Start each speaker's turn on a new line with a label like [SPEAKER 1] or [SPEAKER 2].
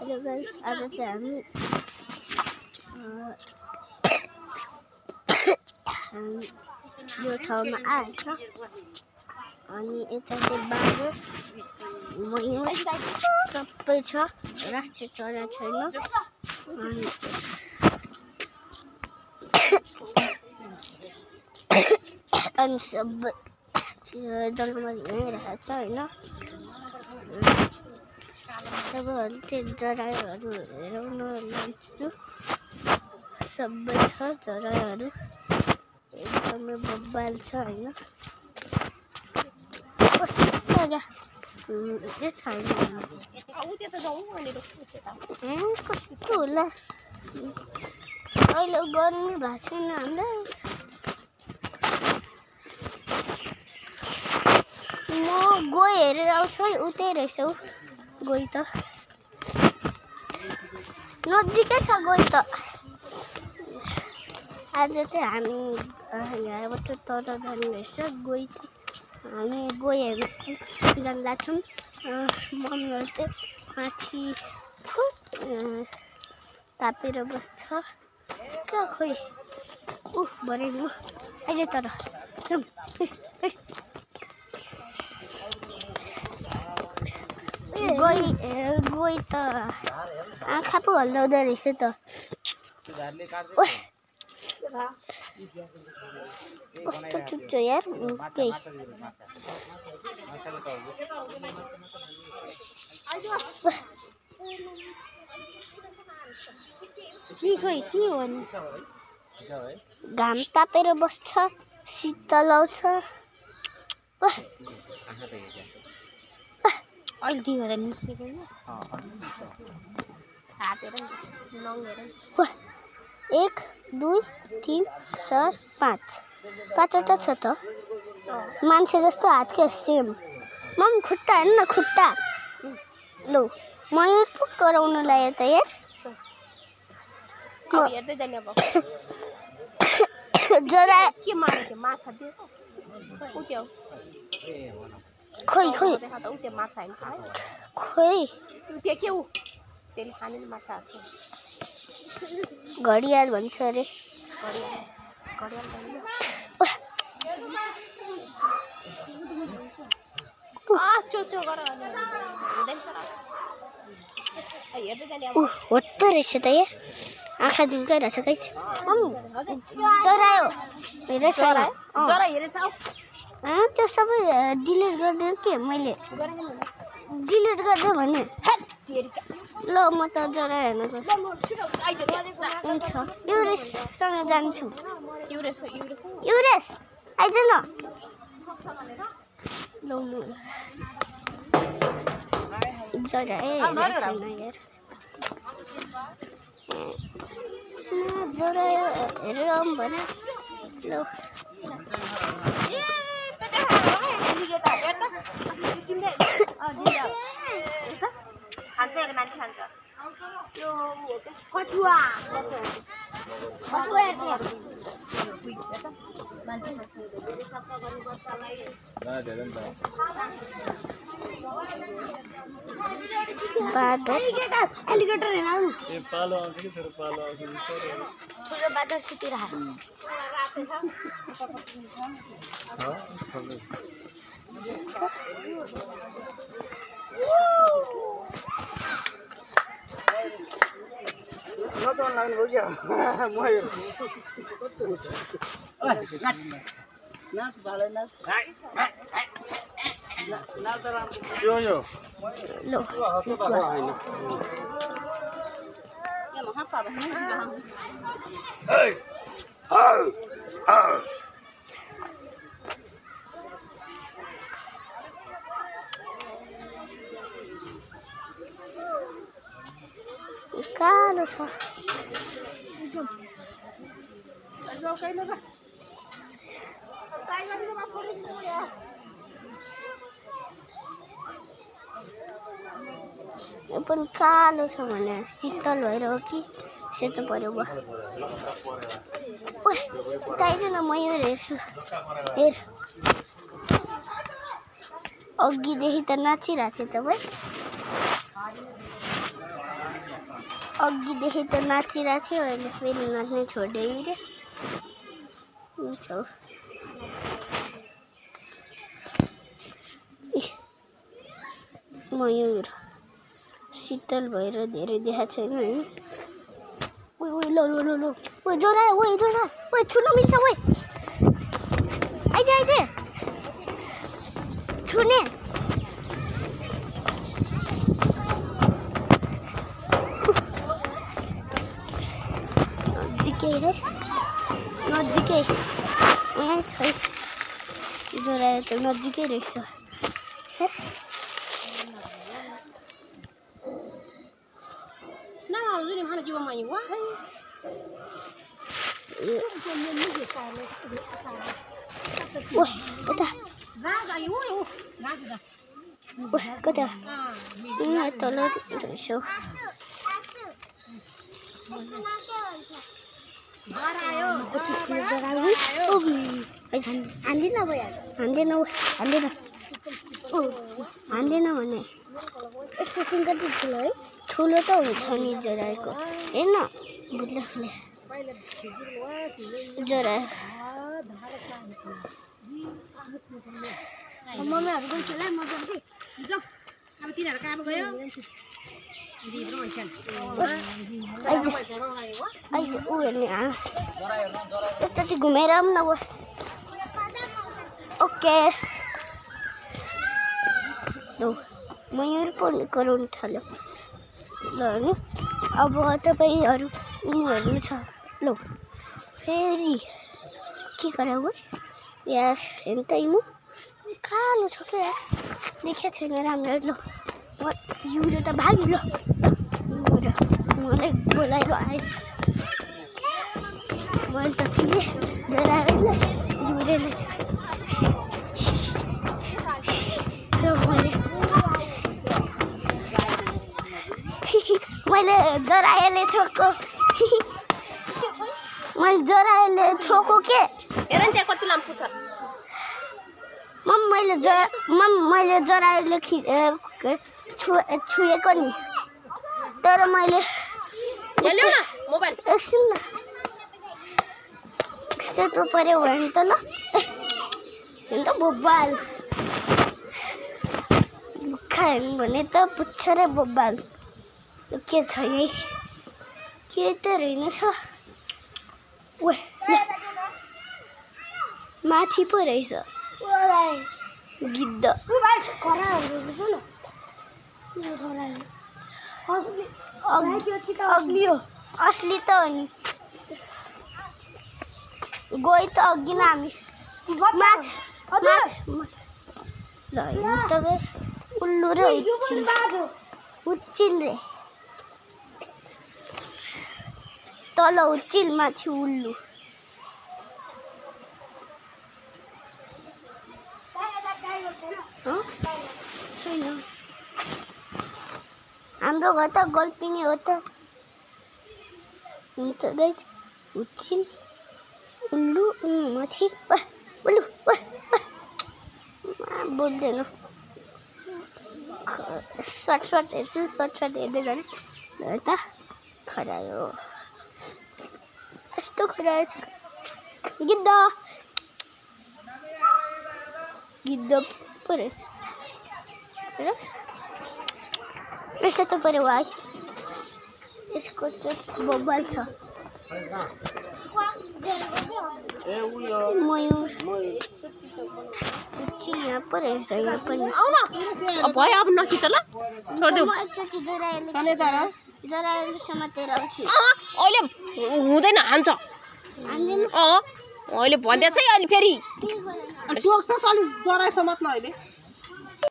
[SPEAKER 1] Hello guys, आज चाहिँ हामी यो ठाउँमा आएछ अनि यता चाहिँ बाँदर मयूर सबै छ। राष्ट्रिय चरा छैन अनि सबै जङ्गलमा हिँडिरहेको छ होइन। तपाईँहरू चाहिँ चराहरू हेराउन लान्छु। सबै छ चराहरू, एकदमै बब्बाल छ होइन। कस्तो होला अहिले गर्मी भएको छैन हामीलाई। म गई हेरेर आउँछु है, उतै रहेछ ऊ गई त, नजिकै छ गई त। आज चाहिँ हामी यहाँबाट तल जानु रहेछ। गई हामी गई हेर्नु जान लाग्छौँ। मम्मीहरू चाहिँ माथि तापेर बस्छ क्या खोइ भरे लु अहिले तर गई त आँखा पो हल्लाउँदो रहेछ त। कस्तो चुच्चो यार केही। के हो नि घाम तापेर बस्छ, शीतल आउँछ। अहिले तिमीलाई निस्केको 1 2 3 4 5 पाँचवटा छ त मान्छे जस्तो हात के सेम। मम खुट्टा हेर्न न खुट्टा। लौ मयूर पो कराउनु लाग्यो त यार। हेर्दै जाने अब जरा के मार्यो माछा दिएको उट्यो। खोइ खोइ उट्यो माछा हैन खोइ उट्यो के उ त्यसले खाने माछा। घडियाल भन्छ अरे। घडियाल चोचो गर होत्तो रहेछ त यार। आँखा झुम्काइरहेछ गाइस। चरायो हेर चरायो चरा हेरेछ। त्यो सबै डिलिट गरिदिनु के मैले डिलिट गर्दै भने। ल म त जरा हेर्नु हुन्छ। युरेससँग जान्छु। युरेस आइज न। लौ लु जरा जरा हेरेर आउँ भने। लौ खान्छ अहिले मान्छे खान्छ यो कछुवा एलिगेटर हेर्नु पालो आउँछ कि छोरो पालो आउँछ ठुलो बादर सुतिरहेको। नचाउन लाग्नु भयो क्या मयूर। नाच भाले नाच नाच यो यो लो हैन के म हप्पा भन्नु ए हाउ हाउ कालो छ। यो पनि कालो छ भने शीतल भएर हो कि सेतो पर्यो बा। न मयूर हेर्छु हेर अघिदेखि त नाचिरहेको थियो त भाइ। अघिदेखि त नाचिरहेको थियो अहिले फेरि नाच्ने छोडिदिइरेस् मयूर शीतल भएर धेरै देखाएको छैन होइन ल जोरा छुन मिल्छ आइज छुने नजिकै जोरा त नजिकै रहेछ कता तल रहेछ हान्दैन भने यसको सिङ्गर ठुलो है ठुलो त हुन्छ नि जराको हेर्न बुढ्लाले जरा मम्मीहरू पनि खेला मजा अब तिनीहरू कहाँ गयो ऊ हेर्ने हाँस एकचोटि घुमेर पनि न ओके ल मयूर पनि कराउनु थाल्यो ल हेर्नु अब तपाईँहरू हेर्नु छ ल फेरि के गराऊ यार हेर्नु त इमु कालो छ क्या देखेको छैन राम्रो ल युरो त भाग्यो ल मलाई बोलाएर आएछ मैले त छुने जराले युरोले मैले जराले छोको के
[SPEAKER 2] हेर नि त्यहाँ कति लाम्पु छ
[SPEAKER 1] मैले जराले छुएको नि तर मैले
[SPEAKER 2] मोबाइल
[SPEAKER 1] एकछिन न सेतो पर्यो भने त ल हेर्नु त बोब्बाल खाएन भने त पुच्छ रे बोब्बाल के छ यही के त रहेछ माथि पो रहेछ गिद्ध असली त हो नि गई त अघि न हामी उल्लु र उच्चिल रे तल उच्चिल माथि उल्लु छैन हाम्रो घर त गोल्पिनी हो त हुन्छ गाइज उच्चिल उल्लु माथि उल्लु बोल्दैन सर्ट हेर्छु सर्ट हेर्दै जाने त खरायो यस्तो खरायो छ गिद्ध पऱ्यो यस्तो त पऱ्यो भाइ यसको चाहिँ बोब्बाल छ मयूर यहाँ पो रहेछ यहाँ पनि
[SPEAKER 2] भयो अब नखिच ल छोडिदेऊ
[SPEAKER 1] एकचोटि जराले समातेर आउँछु
[SPEAKER 2] अहिले हुँदैन हान्छ अहिले भन्दैछ अहिले फेरि
[SPEAKER 3] टोक्छ जरा समात्न अहिले